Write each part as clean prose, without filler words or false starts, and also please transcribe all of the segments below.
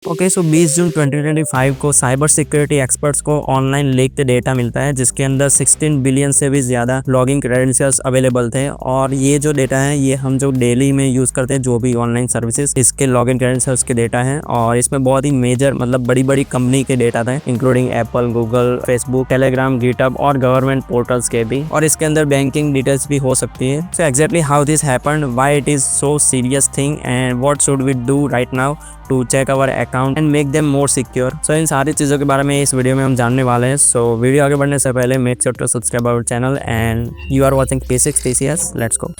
Okay, सो 20 जून 2025 को cyber security experts को online leaked data मिलता है जिसके अंदर 16 बिलियन से भी ज़्यादा लॉगिन क्रेडेंशियल्स अवेलेबल थे। और ये जो डेटा है ये हम जो डेली में यूज़ करते हैं जो भी ऑनलाइन सर्विसेज, इसके लॉगिन क्रेडेंशियल्स के डेटा हैं। और इसमें बहुत ही मेजर मतलब बड़ी बड़ी कंपनी के डेटा थे, including Apple, Google, Facebook, Telegram, GitHub और गवर्नमेंट पोर्टल्स के भी। और इसके अंदर बैंकिंग डिटेल्स भी हो सकती है। So exactly how this happened, why it is so serious thing and what should we do right now to check our account and make them more secure. So इन सारी चीज़ों के बारे में इस वीडियो में हम जानने वाले हैं। सो वीडियो आगे बढ़ने से पहले make sure to subscribe our channel and you are watching P6 TCS। Let's go.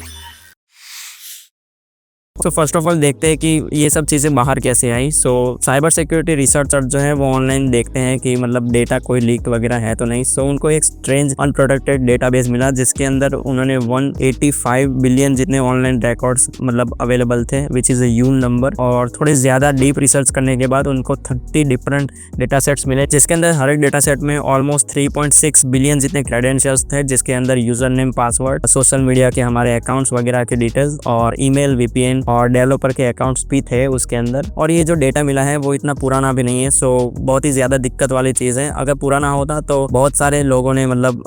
तो फर्स्ट ऑफ ऑल देखते हैं कि ये सब चीज़ें बाहर कैसे आई। सो साइबर सिक्योरिटी रिसर्चर जो है वो ऑनलाइन देखते हैं कि मतलब डेटा कोई लीक वगैरह है तो नहीं। सो उनको एक स्ट्रेंज अनप्रोटेक्टेड डेटाबेस मिला जिसके अंदर उन्होंने 185 बिलियन जितने ऑनलाइन रिकॉर्ड्स मतलब अवेलेबल थे, which is a huge number. और थोड़े ज़्यादा डीप रिसर्च करने के बाद उनको 30 डिफरेंट डेटा सेट्स मिले जिसके अंदर हर एक डेटा सेट में ऑलमोस्ट 3.6 बिलियन जितने क्रेडेंशियल्स थे, जिसके अंदर user name, password, social media के हमारे अकाउंट्स वगैरह के डिटेल्स और ईमेल, VPN और डेवलपर के अकाउंट्स भी थे उसके अंदर। और ये जो डेटा मिला है वो इतना पुराना भी नहीं है। सो बहुत ही ज़्यादा दिक्कत वाली चीज़ है। अगर पुराना होता तो बहुत सारे लोगों ने मतलब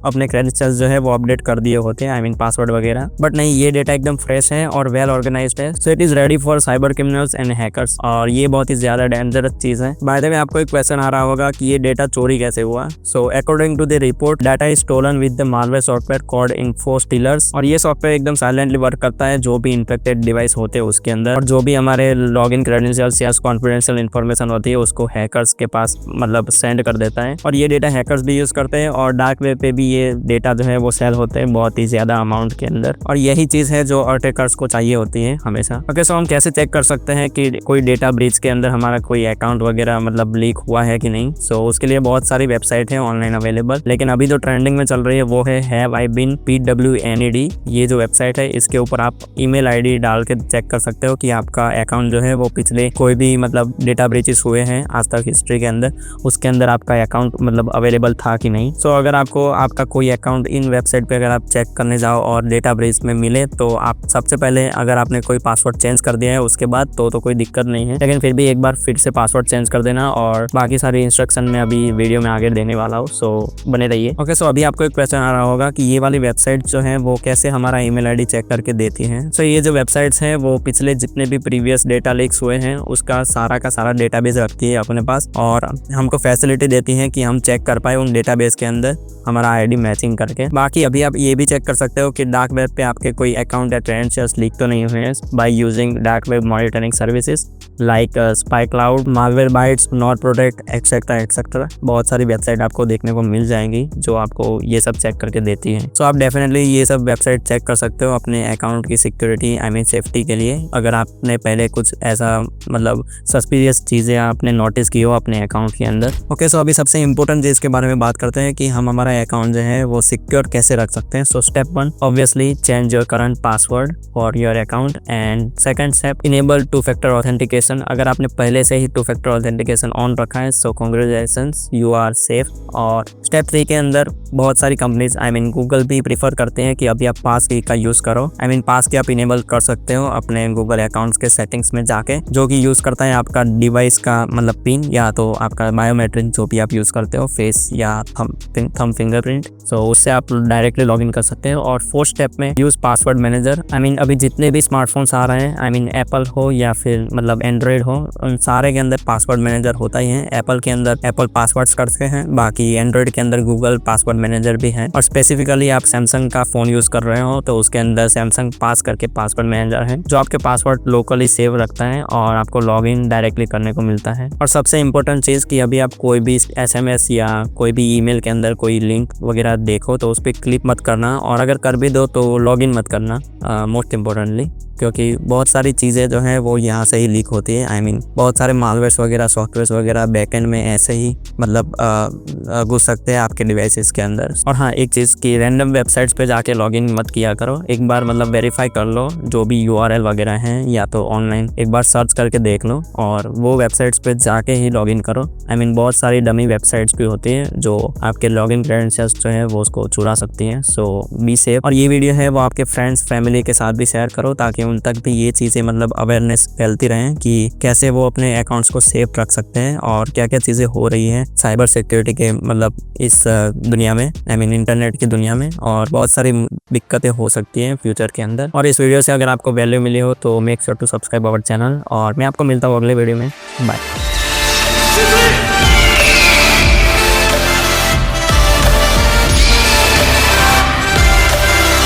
अपने क्रेडेंशियल्स जो है वो अपडेट कर दिए होते, आई मीन पासवर्ड वगैरह। बट नहीं, ये डेटा एकदम फ्रेश है और वेल ऑर्गेनाइज्ड है। So it is ready for cyber criminals and hackers. और ये बहुत ही ज़्यादा डेंजरस चीज़ है। बाय द वे, आपको एक क्वेश्चन आ रहा होगा कि ये डेटा चोरी कैसे हुआ। So according to the report, data is stolen with the malware software called infostealers. और ये सॉफ्टवेयर एकदम साइलेंटली वर्क करता है जो भी इन्फेक्टेड डिवाइस होते हैं उसके अंदर, और जो भी हमारे लॉगिन क्रेडेंशियल्स या कॉन्फिडेंशियल इन्फॉर्मेशन होती है उसको हैकर्स के पास मतलब सेंड कर देता है। और ये डेटा हैकर्स भी यूज़ करते हैं और डार्क वेब पे भी ये डेटा जो है वो सेल होते हैं बहुत ही ज़्यादा अमाउंट के अंदर। और यही चीज़ है जो अटैकर्स को चाहिए होती है हमेशा। ओके, सो हम कैसे चेक कर सकते हैं कि कोई डेटा ब्रीच के अंदर हमारा कोई अकाउंट वगैरह मतलब लीक हुआ है कि नहीं। सो उसके लिए बहुत सारी वेबसाइट है ऑनलाइन अवेलेबल, लेकिन अभी जो ट्रेंडिंग में चल रही है वो है हैव आई बीन PWNED। ये जो वेबसाइट है इसके ऊपर आप ईमेल ID डाल के चेक कर सकते हो कि आपका अकाउंट जो है वो पिछले कोई भी मतलब डेटा ब्रीचेस हुए हैं आज तक हिस्ट्री के अंदर, उसके अंदर आपका अकाउंट मतलब अवेलेबल था कि नहीं। सो अगर आपको आपका कोई अकाउंट इन वेबसाइट पे अगर आप चेक करने जाओ और डेटा ब्रीच में मिले तो आप सबसे पहले अगर आपने कोई पासवर्ड चेंज कर दिया है उसके बाद तो कोई दिक्कत नहीं है, लेकिन फिर भी एक बार फिर से पासवर्ड चेंज कर देना। और बाकी सारी इंस्ट्रक्शन में अभी वीडियो में आगे देने वाला हूँ, सो बने रहिए। ओके, सो अभी आपको एक क्वेश्चन आ रहा होगा कि ये वाली वेबसाइट जो है वो कैसे हमारा ईमेल ID चेक करके देती है। सो ये जो वेबसाइट्स हैं वो पिछले जितने भी प्रीवियस डेटा लीक्स हुए हैं उसका सारा का सारा डेटाबेस रखती है अपने पास और हमको फैसिलिटी देती है कि हम चेक कर पाए उन डेटाबेस के अंदर हमारा ID मैचिंग करके। बाकी अभी आप ये भी चेक कर सकते हो कि डार्क वेब पे आपके कोई अकाउंट या क्रेडेंशियल्स लीक तो नहीं हुए हैं by using dark web monitoring services like SpyCloud, Malwarebytes, NotProtect, etcetera. बहुत सारी वेबसाइट आपको देखने को मिल जाएंगी जो आपको ये सब चेक करके देती है। सो आप डेफिनेटली ये सब वेबसाइट चेक कर सकते हो अपने अकाउंट की सिक्योरिटी, आई मीन सेफ्टी के लिए, अगर आपने पहले कुछ ऐसा मतलब सस्पिशियस चीज़ें आपने नोटिस की हो अपने अकाउंट के अंदर। ओके, सो अभी सबसे इंपॉर्टेंट चीज़ के बारे में बात करते हैं कि हम हमारा अकाउंट जो है वो सिक्योर कैसे रख सकते हैं। So step 1, obviously change your current password for your account. And second step, enable 2-factor authentication. अगर आपने पहले से ही 2-factor ऑथेंटिकेशन ऑन रखा है so congratulations, you are safe. और स्टेप 3 के अंदर बहुत सारी कंपनीज, आई मीन गूगल भी प्रीफर करते हैं कि अभी आप पास की का यूज़ करो, आई मीन पास की आप इनेबल कर सकते हो अपने गूगल अकाउंट्स के सेटिंग्स में जाके, जो कि यूज़ करता है आपका डिवाइस का मतलब पिन या तो आपका बायोमेट्रिक जो भी आप यूज़ करते हो, फेस या थंब फिंगरप्रिंट। सो उससे आप डायरेक्टली लॉगिन कर सकते हो। और 4th स्टेप में use password manager. I mean अभी जितने भी स्मार्टफोन्स आ रहे हैं, आई मीन एप्पल हो या फिर मतलब एंड्रॉयड हो, उन सारे के अंदर पासवर्ड मैनेजर होता ही है। एप्पल के अंदर एप्पल पासवर्ड्स करते हैं, बाकी एंड्रॉयड के अंदर गूगल पासवर्ड मैनेजर भी है। और स्पेसिफिकली आप सैमसंग का फ़ोन यूज़ कर रहे हो तो उसके अंदर सैमसंग पास करके पासवर्ड मैनेजर है जो आपके पासवर्ड लोकली सेव रखता है और आपको लॉगिन डायरेक्टली करने को मिलता है। और सबसे इंपॉर्टेंट चीज़ कि अभी आप कोई भी SMS या कोई भी ईमेल के अंदर कोई लिंक वगैरह देखो तो उस पर क्लिक मत करना, और अगर कर भी दो तो लॉगिन मत करना, मोस्ट इम्पोर्टेंटली, क्योंकि बहुत सारी चीज़ें जो हैं वो यहाँ से ही लीक होती है। आई मीन बहुत सारे मालवेयर्स वगैरह, सॉफ्टवेयर्स वगैरह बैकएंड में ऐसे ही मतलब घुस सकते हैं आपके डिवाइसेस के अंदर। और हाँ, एक चीज़ कि रैंडम वेबसाइट्स पे जाके लॉगिन मत किया करो, एक बार मतलब वेरीफाई कर लो जो भी URL वगैरह हैं या तो ऑनलाइन एक बार सर्च करके देख लो और वो वेबसाइट्स पे जाके ही लॉगिन करो। बहुत सारी डमी वेबसाइट्स भी होती है जो आपके लॉगिन क्रेडेंशियल्स जो है वो उसको चुरा सकती हैं। सो बी सेफ। और ये वीडियो है वो आपके फ्रेंड्स फैमिली के साथ भी शेयर करो ताकि उन तक भी ये चीज़ें अवेयरनेस फैलती रहें कि कैसे वो अपने अकाउंट्स को सेफ रख सकते हैं और क्या क्या चीज़ें हो रही हैं साइबर सिक्योरिटी के इस दुनिया में, इंटरनेट की दुनिया में, और बहुत सारी दिक्कतें हो सकती हैं फ्यूचर के अंदर। और इस वीडियो से अगर आपको वैल्यू मिली हो तो make sure to subscribe our channel, और मैं आपको मिलता हूँ अगले वीडियो में। बाय।